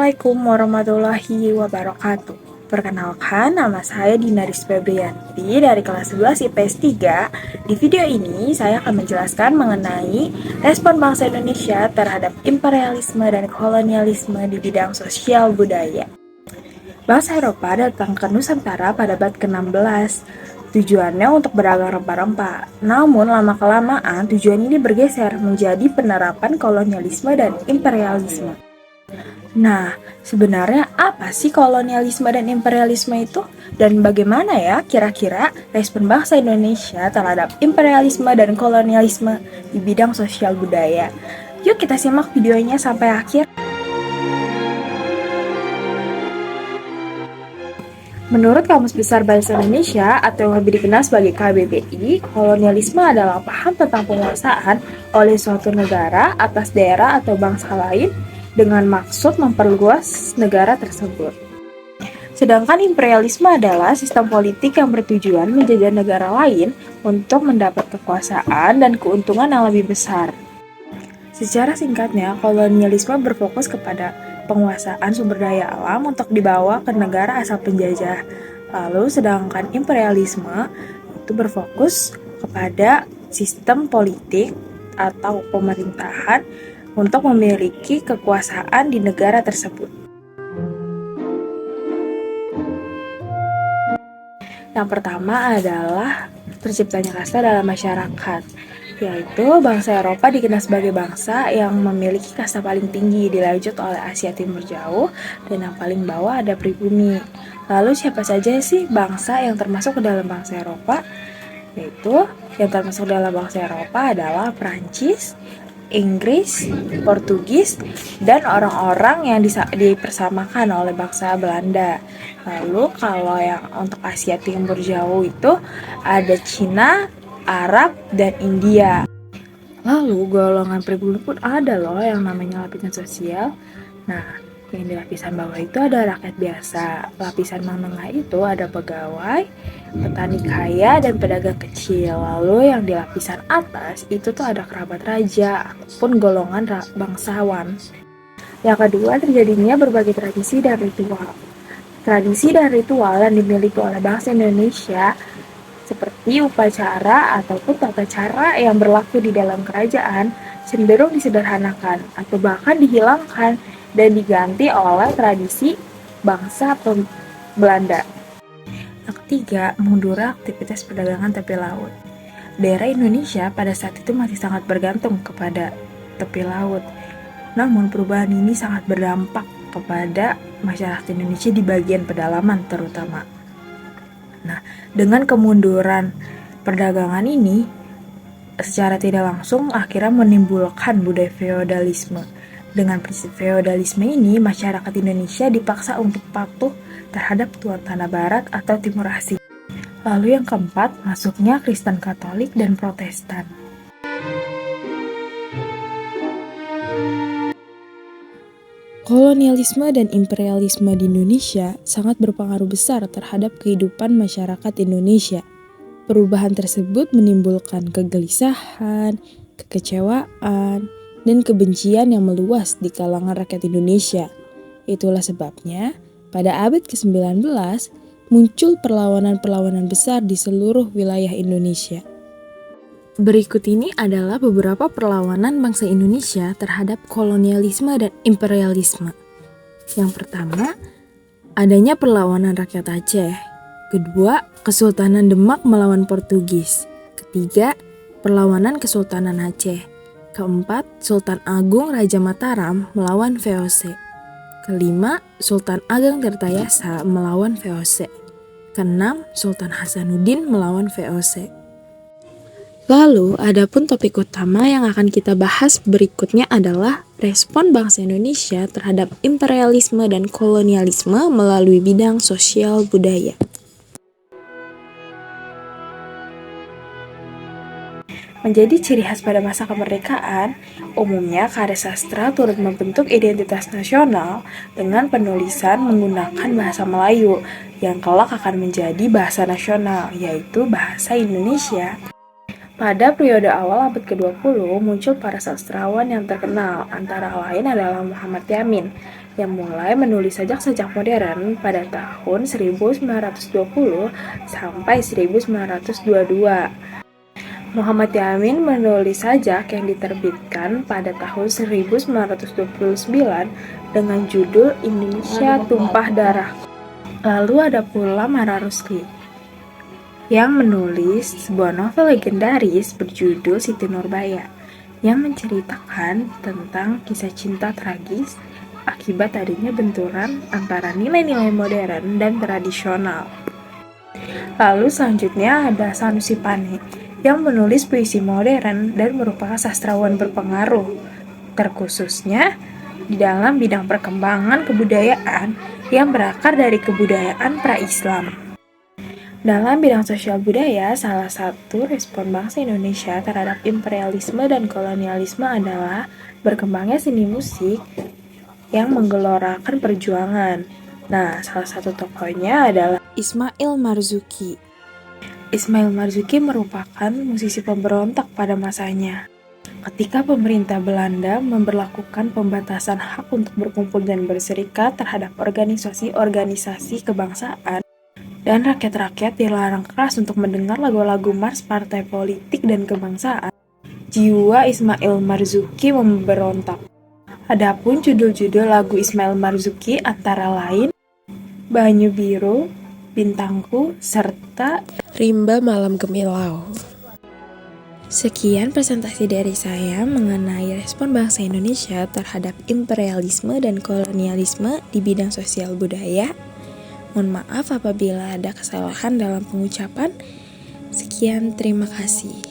Assalamualaikum warahmatullahi wabarakatuh. Perkenalkan, nama saya Dinaris Febrianti dari kelas 11 IPS 3. Di video ini, saya akan menjelaskan mengenai respon bangsa Indonesia terhadap imperialisme dan kolonialisme di bidang sosial budaya. Bangsa Eropa datang ke Nusantara pada abad ke-16. Tujuannya untuk berdagang rempah-rempah. Namun, lama-kelamaan tujuan ini bergeser menjadi penerapan kolonialisme dan imperialisme. Nah, sebenarnya apa sih kolonialisme dan imperialisme itu? Dan bagaimana ya kira-kira respon bangsa Indonesia terhadap imperialisme dan kolonialisme di bidang sosial budaya? Yuk kita simak videonya sampai akhir. Menurut Kamus Besar Bahasa Indonesia atau yang lebih dikenal sebagai KBBI, kolonialisme adalah paham tentang penguasaan oleh suatu negara atas daerah atau bangsa lain dengan maksud memperluas negara tersebut. Sedangkan imperialisme adalah sistem politik yang bertujuan menjajah negara lain untuk mendapat kekuasaan dan keuntungan yang lebih besar. Secara singkatnya, kolonialisme berfokus kepada penguasaan sumber daya alam untuk dibawa ke negara asal penjajah. Lalu sedangkan imperialisme itu berfokus kepada sistem politik atau pemerintahan untuk memiliki kekuasaan di negara tersebut. Yang pertama adalah terciptanya kasta dalam masyarakat, yaitu bangsa Eropa dikenal sebagai bangsa yang memiliki kasta paling tinggi, dilanjut oleh Asia Timur Jauh, dan yang paling bawah ada pribumi. Lalu siapa saja sih bangsa yang termasuk ke dalam bangsa Eropa? Yaitu yang termasuk dalam bangsa Eropa adalah Prancis, Inggris, Portugis, dan orang-orang yang dipersamakan oleh bangsa Belanda. Lalu kalau yang untuk Asia Timur Jauh itu ada Cina, Arab, dan India. Lalu golongan pribumi pun ada loh yang namanya lapisan sosial. Nah, yang di lapisan bawah itu ada rakyat biasa. Lapisan menengah itu ada pegawai, petani kaya, dan pedagang kecil. Lalu yang di lapisan atas itu tuh ada kerabat raja ataupun golongan bangsawan. Yang kedua, terjadinya berbagai tradisi dan ritual. Tradisi dan ritual yang dimiliki oleh bangsa Indonesia seperti upacara ataupun tata cara yang berlaku di dalam kerajaan cenderung disederhanakan atau bahkan dihilangkan dan diganti oleh tradisi bangsa Belanda. Yang ketiga, mundurnya aktivitas perdagangan tepi laut. Daerah Indonesia pada saat itu masih sangat bergantung kepada tepi laut. Namun perubahan ini sangat berdampak kepada masyarakat Indonesia di bagian pedalaman terutama. Nah, dengan kemunduran perdagangan ini, secara tidak langsung akhirnya menimbulkan budaya feodalisme. Dengan prinsip feodalisme ini, masyarakat Indonesia dipaksa untuk patuh terhadap tuan tanah barat atau timur asing. Lalu yang keempat, masuknya Kristen Katolik dan Protestan. Kolonialisme dan imperialisme di Indonesia sangat berpengaruh besar terhadap kehidupan masyarakat Indonesia. Perubahan tersebut menimbulkan kegelisahan, kekecewaan, dan kebencian yang meluas di kalangan rakyat Indonesia. Itulah sebabnya, pada abad ke-19, muncul perlawanan-perlawanan besar di seluruh wilayah Indonesia. Berikut ini adalah beberapa perlawanan bangsa Indonesia terhadap kolonialisme dan imperialisme. Yang pertama, adanya perlawanan rakyat Aceh. Kedua, Kesultanan Demak melawan Portugis. Ketiga, perlawanan Kesultanan Aceh. Keempat, Sultan Agung Raja Mataram melawan VOC. Kelima, Sultan Ageng Tirtayasa melawan VOC. Keenam, Sultan Hasanuddin melawan VOC. Lalu, adapun topik utama yang akan kita bahas berikutnya adalah respon bangsa Indonesia terhadap imperialisme dan kolonialisme melalui bidang sosial budaya. Menjadi ciri khas pada masa kemerdekaan, umumnya karya sastra turut membentuk identitas nasional dengan penulisan menggunakan bahasa Melayu yang kelak akan menjadi bahasa nasional, yaitu bahasa Indonesia. Pada periode awal abad ke-20, muncul para sastrawan yang terkenal, antara lain adalah Muhammad Yamin, yang mulai menulis sajak-sajak modern pada tahun 1920 sampai 1922. Muhammad Yamin menulis sajak yang diterbitkan pada tahun 1929 dengan judul Indonesia Tumpah Darah. Lalu ada pula Mara Rusli yang menulis sebuah novel legendaris berjudul Siti Nurbaya yang menceritakan tentang kisah cinta tragis akibat adanya benturan antara nilai-nilai modern dan tradisional. Lalu selanjutnya ada Sanusi Pane yang menulis puisi modern dan merupakan sastrawan berpengaruh, terkhususnya di dalam bidang perkembangan kebudayaan yang berakar dari kebudayaan pra-Islam. Dalam bidang sosial budaya, salah satu respon bangsa Indonesia terhadap imperialisme dan kolonialisme adalah berkembangnya seni musik yang menggelorakan perjuangan. Nah, salah satu tokohnya adalah Ismail Marzuki. Ismail Marzuki merupakan musisi pemberontak pada masanya. Ketika pemerintah Belanda memberlakukan pembatasan hak untuk berkumpul dan berserikat terhadap organisasi-organisasi kebangsaan, dan rakyat-rakyat dilarang keras untuk mendengar lagu-lagu mars partai politik dan kebangsaan, jiwa Ismail Marzuki memberontak. Adapun judul-judul lagu Ismail Marzuki antara lain Banyu Biru, Bintangku, serta Rimba Malam Gemilau. Sekian presentasi dari saya mengenai respon bangsa Indonesia terhadap imperialisme dan kolonialisme di bidang sosial budaya. Mohon maaf apabila ada kesalahan dalam pengucapan. Sekian, terima kasih.